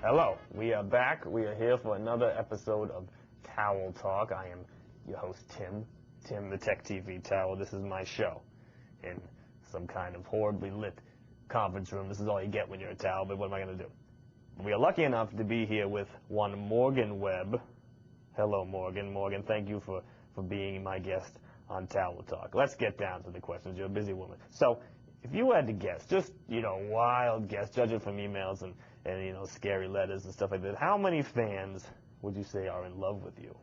Hello, we are back. We are here for another episode of Towel Talk. I am your host, Tim the Tech TV Towel. This is my show in some kind of horribly lit conference room. This is all you get when you're a towel, but what am I going to do? We are lucky enough to be here with one Morgan Webb. Hello, Morgan. Morgan, thank you for being my guest on Towel Talk. Let's get down to the questions. You're a busy woman. So, if you had to guess, just, wild guess, judging from emails and scary letters and stuff like that, how many fans would you say are in love with you?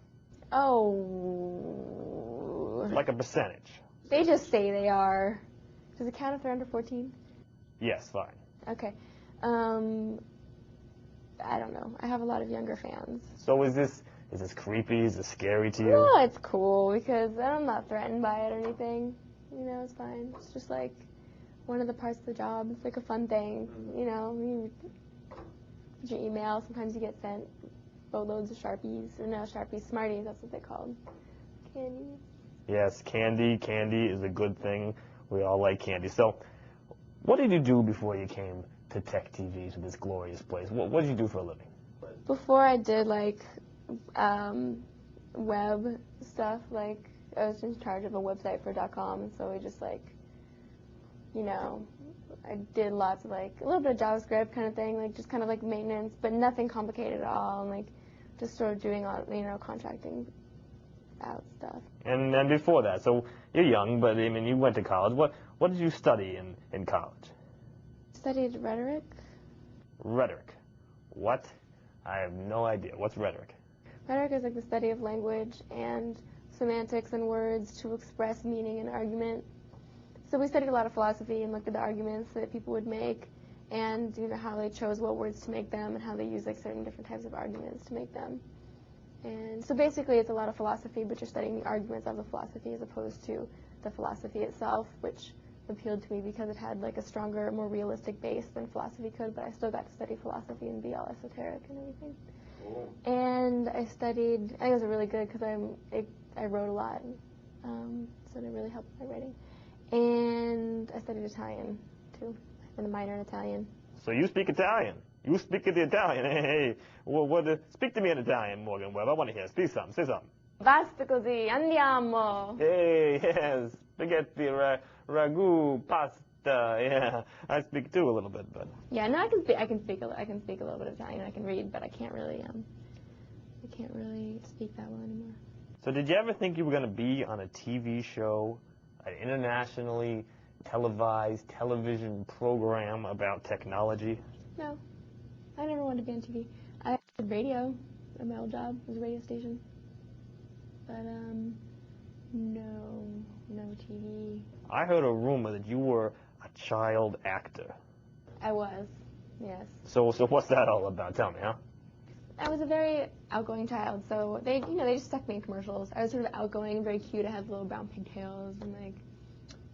Oh. Like a percentage. They just say they are. Does it count if they're under 14? Yes, fine. Okay. I don't know. I have a lot of younger fans. So is this creepy? Is this scary to you? No, it's cool because I'm not threatened by it or anything. It's fine. It's just like one of the parts of the job. It's like a fun thing. You get your email. Sometimes you get sent boatloads of Sharpies. Or no, Sharpies, Smarties, that's what they called. Candy. Yes, candy. Candy is a good thing. We all like candy. So, what did you do before you came to Tech TV, to this glorious place? What did you do for a living? Before I did, web stuff, I was in charge of a website for .com, and so we just, I did lots of, a little bit of JavaScript kind of thing, just kind of maintenance, but nothing complicated at all, and, just sort of doing all, contracting out stuff. And then before that, so you're young, but, you went to college. What did you study in college? Studied rhetoric. Rhetoric. What? I have no idea. What's rhetoric? Rhetoric is the study of language and semantics and words to express meaning and argument. So we studied a lot of philosophy and looked at the arguments that people would make and how they chose what words to make them and how they use certain different types of arguments to make them. And so basically it's a lot of philosophy, but you're studying the arguments of the philosophy as opposed to the philosophy itself, which appealed to me because it had a stronger, more realistic base than philosophy could, but I still got to study philosophy and be all esoteric and everything. Cool. And I studied, I think it was really good because I wrote a lot, so it really helped my writing. And I studied Italian, too. I have a minor in Italian. So you speak Italian. You speak the Italian. Hey. Speak to me in Italian, Morgan Webb. I want to hear. Speak something. Say something. Basta così, andiamo. Hey, yes. Spaghetti, ragu, pasta. Yeah, I speak too a little bit, but. Yeah, no, I can speak a little bit of Italian. I can read, but I can't really speak that well anymore. So did you ever think you were going to be on a TV show, an internationally televised television program about technology? No, I never wanted to be on TV. I did radio at my old job. It was a radio station. But, no TV. I heard a rumor that you were a child actor. I was, yes. So what's that all about? Tell me, huh? I was a very outgoing child, so they just stuck me in commercials. I was sort of outgoing, very cute. I had little brown pigtails and,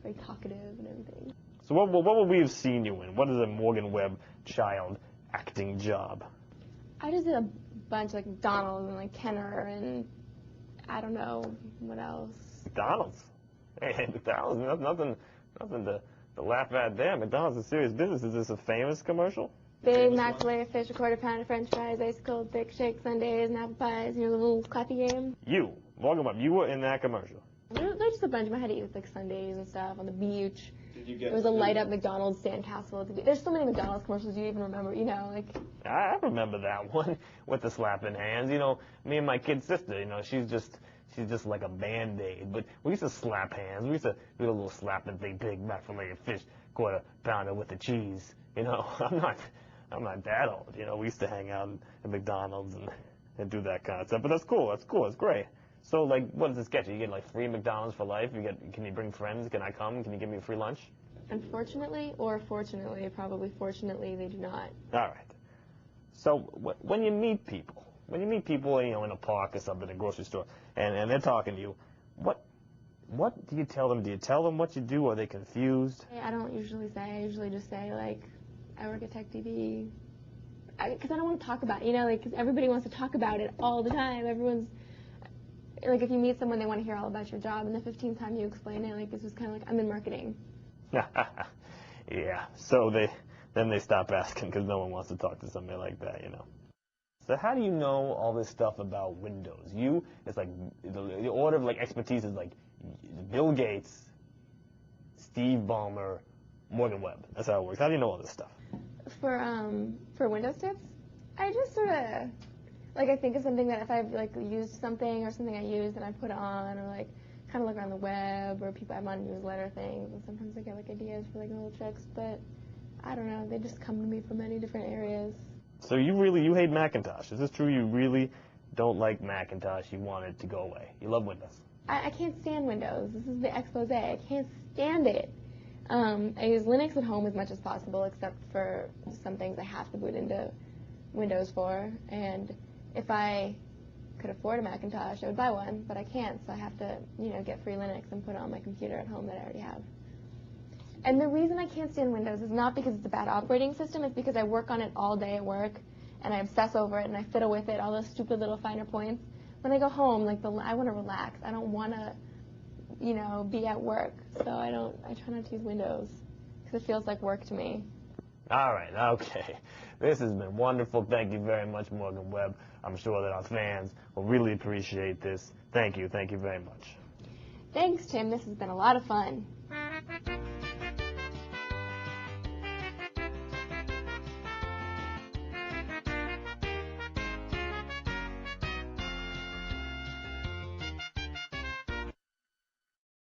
very talkative and everything. So what would we have seen you in? What is a Morgan Webb child acting job? I just did a bunch like McDonald's and Kenner and I don't know what else. McDonald's? Hey, McDonald's, nothing to laugh at there. McDonald's is serious business. Is this a famous commercial? Big Mac, filet-o-fish, a quarter pound of French fries, ice cold, thick shake, sundaes, and apple pies. The little clappy game. You, Morgan Webb, you were in that commercial. There's just a bunch of them. I had to eat sundaes and stuff on the beach. Did you get there was a light-up McDonald's sandcastle at the beach. There's so many McDonald's commercials you even remember, I remember that one with the slapping hands. Me and my kid sister, she's just like a Band-Aid. But we used to slap hands. We used to do a little slapping thing, Big Mac, filet-o-fish, quarter pounder with the cheese. I'm not that old. We used to hang out at McDonald's and do that kind of stuff. But that's cool. That's great. So, what does this get you? You get, free McDonald's for life? Can you bring friends? Can I come? Can you give me a free lunch? Unfortunately, or fortunately, probably fortunately, they do not. All right. So, when you meet people, in a park or something, in a grocery store, and they're talking to you, what do you tell them? Do you tell them what you do? Are they confused? I don't usually say. I usually just say, I work at Tech TV. Because I don't want to talk about it, because everybody wants to talk about it all the time. Everyone's, if you meet someone, they want to hear all about your job, and the 15th time you explain it, it's just kind of I'm in marketing. Yeah, so Then they stop asking because no one wants to talk to somebody like that, you know. So how do you know all this stuff about Windows? It's like the order of like expertise is like Bill Gates, Steve Ballmer, Morgan Webb. That's how it works. How do you know all this stuff? For Windows tips, I just sort of like I think of something that if I've like used something or something I used and I put on or like kind of look around the web or people have on newsletter things, and sometimes I get like ideas for like little tricks, but I don't know, they just come to me from many different areas. So you hate Macintosh. Is this true? You really don't like Macintosh. You want it to go away. You love Windows. I can't stand Windows. This is the expose. I can't stand it. I use Linux at home as much as possible, except for some things I have to boot into Windows for. And if I could afford a Macintosh, I would buy one, but I can't, so I have to, get free Linux and put it on my computer at home that I already have. And the reason I can't stand Windows is not because it's a bad operating system, it's because I work on it all day at work, and I obsess over it, and I fiddle with it, all those stupid little finer points. When I go home, I want to relax. I don't want to, be at work. So I try not to use Windows, because it feels like work to me. All right, okay. This has been wonderful. Thank you very much, Morgan Webb. I'm sure that our fans will really appreciate this. Thank you very much. Thanks, Tim. This has been a lot of fun.